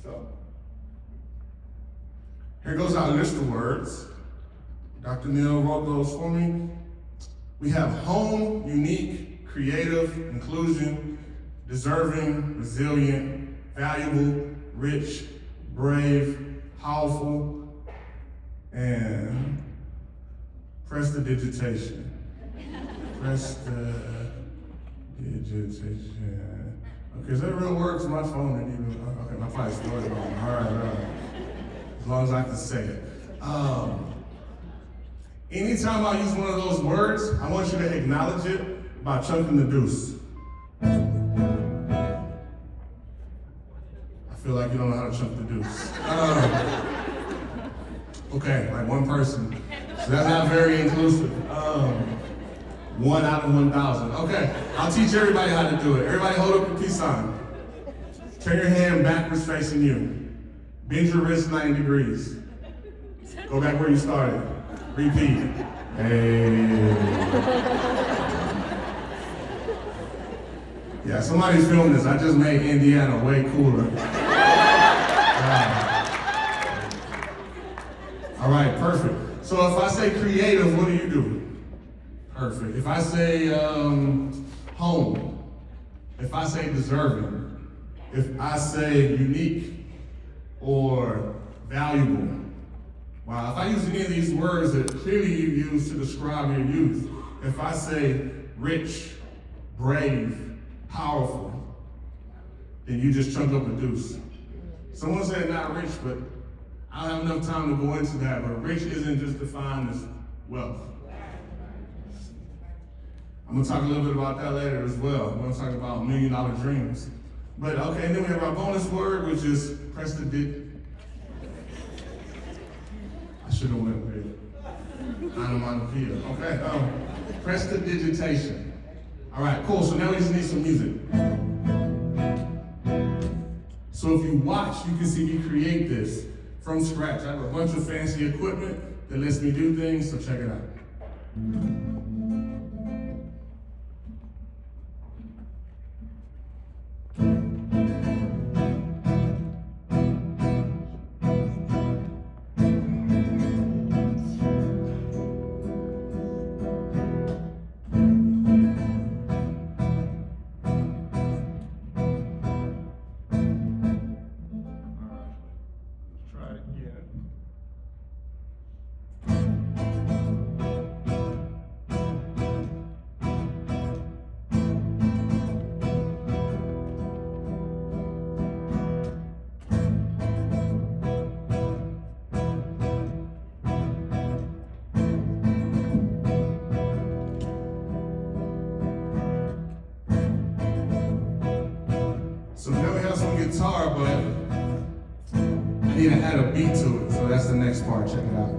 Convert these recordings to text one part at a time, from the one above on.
So, here goes our list of words. Dr. Neal wrote those for me. We have home, unique, creative, inclusion, deserving, resilient, valuable, rich, brave, powerful, and prestidigitation. Prestidigitation. Okay, is that a real word? 'Cause my phone didn't even, okay, my probably stored it wrong. All right. As long as I can say it. Anytime I use one of those words, I want you to acknowledge it by chunking the deuce. I feel like you don't know how to chunk the deuce. Okay, like one person. So that's not very inclusive. 1 out of 1,000. Okay, I'll teach everybody how to do it. Everybody hold up your peace sign. Turn your hand backwards facing you. Bend your wrist 90 degrees. Go back where you started. Repeat. Hey. Yeah, somebody's filming this. I just made Indiana way cooler. All right, perfect. So if I say creative, what do you do? Perfect. If I say home, if I say deserving, if I say unique or valuable, wow, if I use any of these words that clearly you use to describe your youth, if I say rich, brave, powerful, then you just chunk up a deuce. Someone said not rich, but I don't have enough time to go into that, but rich isn't just defined as wealth. I'm gonna talk a little bit about that later as well. We're gonna talk about $1 million dreams. But okay, and then we have our bonus word, which is prestidigitation. I should have went with onomatopoeia. Okay, prestidigitation. All right, cool. So now we just need some music. So if you watch, you can see me create this from scratch. I have a bunch of fancy equipment that lets me do things, so check it out. So now we have some guitar, but I need to add a beat to it. So that's the next part. Check it out.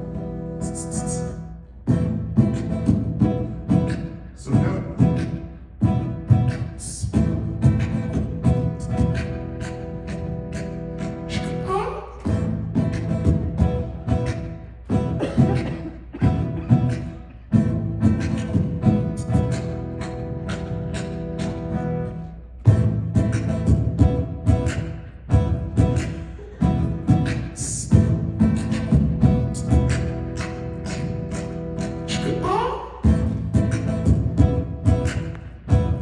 So now.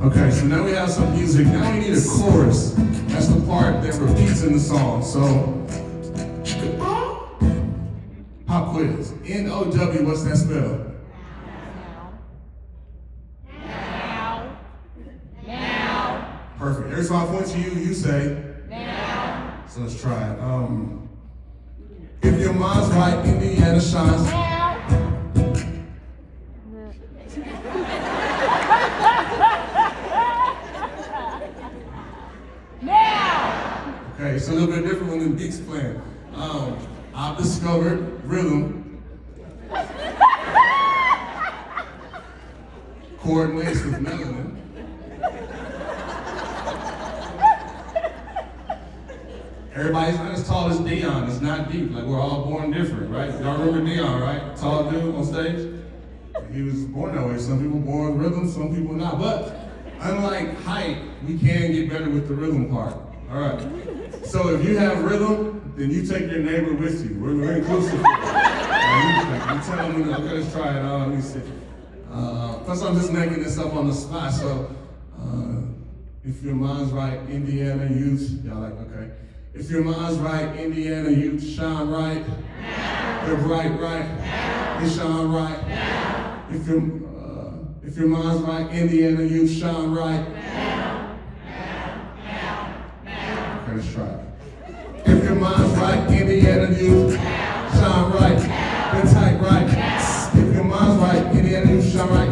Okay, so now we have some music. Now we need a chorus. That's the part that repeats in the song. So, pop quiz. N-O-W, what's that spell? Now. Perfect. Every time I point to you, you say? Now. So let's try it. If your mind's right, Indiana shines. Okay, it's a little bit different when the beat's playing. I've discovered rhythm coordinates with melanin. Everybody's not as tall as Dion. It's not deep. Like, we're all born different, right? Y'all remember Dion, right? Tall dude on stage. He was born that way. Some people born with rhythm, some people not. But unlike height, we can get better with the rhythm part. All right. So if you have rhythm, then you take your neighbor with you. We're inclusive. You tell them, okay, let's try it. Let me see. Plus, I'm just making this up on the spot. So, if your mind's right, Indiana youth, y'all like, okay. If your mind's right, Indiana youth, shine right. They're bright, right. They shine right. If your mind's right, Indiana youth, shine right. Okay, let's try it. If your mind's right, Indiana youth, shine right. They're tight, right. If your mind's right, Indiana youth, shine right.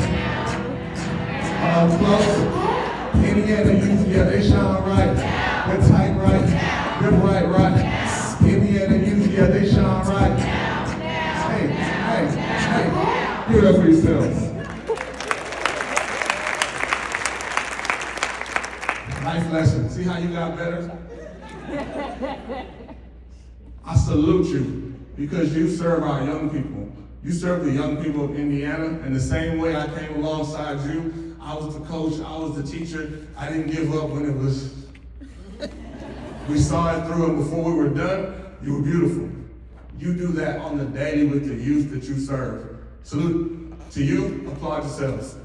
Close. Indiana youth, yeah, they shine right. They're tight, right. They're bright, right. Indiana youth, yeah, they shine right. Hey, give it up for yourselves. Life lesson. See how you got better? I salute you because you serve our young people. You serve the young people of Indiana, and the same way I came alongside you, I was the coach, I was the teacher. I didn't give up when it was, we saw it through, and before we were done, you were beautiful. You do that on the daily with the youth that you serve. Salute to you, applaud yourselves.